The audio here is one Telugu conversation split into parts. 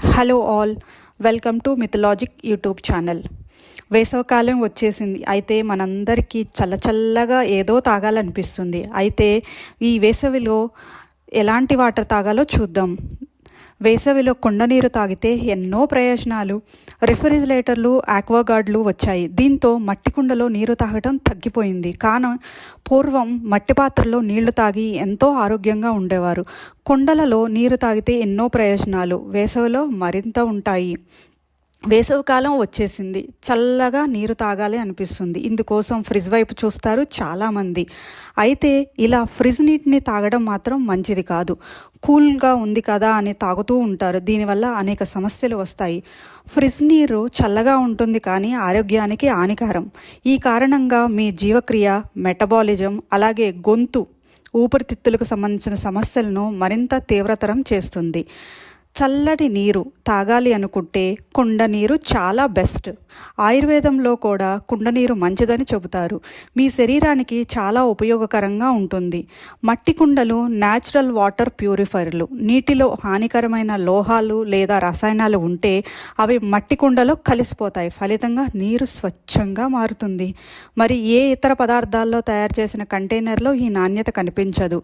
Hello all, welcome to Mythologic YouTube channel. వేసవకాలం వచ్చేసింది. అయితే మనందరికీ చల్లచల్లగా ఏదో తాగాలనిపిస్తుంది. అయితే ఈ వేసవిలో ఎలాంటి వాటర్ తాగాలో చూద్దాం. వేసవిలో కుండ నీరు తాగితే ఎన్నో ప్రయోజనాలు. రిఫ్రిజిరేటర్లు, ఆక్వాగార్డులు వచ్చాయి. దీంతో మట్టి కుండలో నీరు తాగడం తగ్గిపోయింది. కానీ పూర్వం మట్టి పాత్రలో నీళ్లు తాగి ఎంతో ఆరోగ్యంగా ఉండేవారు. కుండలలో నీరు తాగితే ఎన్నో ప్రయోజనాలు వేసవిలో మరింత ఉంటాయి. వేసవికాలం వచ్చేసింది. చల్లగా నీరు తాగాలి అనిపిస్తుంది. ఇందుకోసం ఫ్రిడ్జ్ వైపు చూస్తారు చాలామంది. అయితే ఇలా ఫ్రిడ్జ్ నీటిని తాగడం మాత్రం మంచిది కాదు. కూల్గా ఉంది కదా అని తాగుతూ ఉంటారు. దీనివల్ల అనేక సమస్యలు వస్తాయి. ఫ్రిడ్జ్ నీరు చల్లగా ఉంటుంది కానీ ఆరోగ్యానికి హానికరం. ఈ కారణంగా మీ జీవక్రియ, మెటబాలిజం, అలాగే గొంతు, ఊపిరితిత్తులకు సంబంధించిన సమస్యలను మరింత తీవ్రతరం చేస్తుంది. చల్లటి నీరు తాగాలి అనుకుంటే కుండ నీరు చాలా బెస్ట్. ఆయుర్వేదంలో కూడా కుండ నీరు మంచిదని చెబుతారు. మీ శరీరానికి చాలా ఉపయోగకరంగా ఉంటుంది. మట్టి కుండలు న్యాచురల్ వాటర్ ప్యూరిఫైర్లు. నీటిలో హానికరమైన లోహాలు లేదా రసాయనాలు ఉంటే అవి మట్టి కుండలో కలిసిపోతాయి. ఫలితంగా నీరు స్వచ్ఛంగా మారుతుంది. మరి ఏ ఇతర పదార్థాల్లో తయారు చేసిన కంటైనర్లో ఈ నాణ్యత కనిపించదు.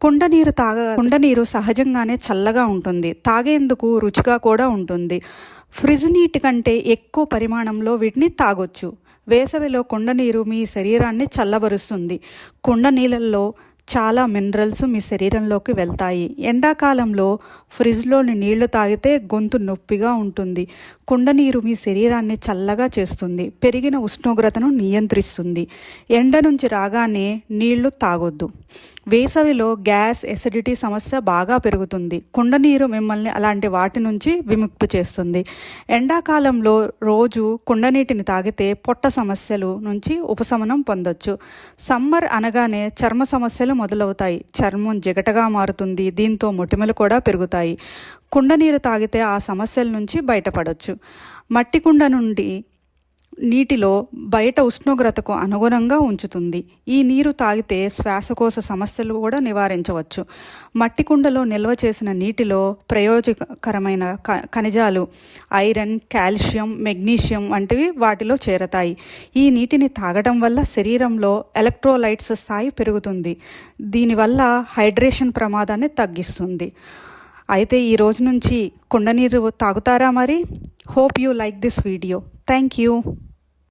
కుండ నీరు సహజంగానే చల్లగా ఉంటుంది. తాగేందుకు రుచిగా కూడా ఉంటుంది. ఫ్రిడ్జ్ నీటి కంటే ఎక్కువ పరిమాణంలో వీటిని తాగొచ్చు. వేసవిలో కుండ నీరు మీ శరీరాన్ని చల్లబరుస్తుంది. కుండ నీళ్ళల్లో చాలా మినరల్స్ మీ శరీరంలోకి వెళ్తాయి. ఎండాకాలంలో ఫ్రిడ్జ్లోని నీళ్లు తాగితే గొంతు నొప్పిగా ఉంటుంది. కుండ నీరు మీ శరీరాన్ని చల్లగా చేస్తుంది. పెరిగిన ఉష్ణోగ్రతను నియంత్రిస్తుంది. ఎండ నుంచి రాగానే నీళ్లు తాగొద్దు. వేసవిలో గ్యాస్, ఎసిడిటీ సమస్య బాగా పెరుగుతుంది. కుండ నీరు మిమ్మల్ని అలాంటి వాటి నుంచి విముక్తి చేస్తుంది. ఎండాకాలంలో రోజు కుండ నీటిని తాగితే పొట్ట సమస్యలు నుంచి ఉపశమనం పొందొచ్చు. సమ్మర్ అనగానే చర్మ సమస్యలు మొదలవుతాయి. చర్మం జిగటగా మారుతుంది. దీంతో మొటిమలు కూడా పెరుగుతాయి. కుండ నీరు తాగితే ఆ సమస్యల నుంచి బయటపడవచ్చు. మట్టి కుండ నుండి నీటిలో బయట ఉష్ణోగ్రతకు అనుగుణంగా ఉంచుతుంది. ఈ నీరు తాగితే శ్వాసకోశ సమస్యలు కూడా నివారించవచ్చు. మట్టి కుండలో నిల్వ చేసిన నీటిలో ప్రయోజకరమైన ఖనిజాలు ఐరన్, కాల్షియం, మెగ్నీషియం వంటివి వాటిలో చేరతాయి. ఈ నీటిని తాగడం వల్ల శరీరంలో ఎలక్ట్రోలైట్స్ స్థాయి పెరుగుతుంది. దీనివల్ల హైడ్రేషన్ ప్రమాదాన్ని తగ్గిస్తుంది. అయితే ఈ రోజు నుంచి కుండ నీరు తాగుతారా మరి? Hope you like this video. Thank you.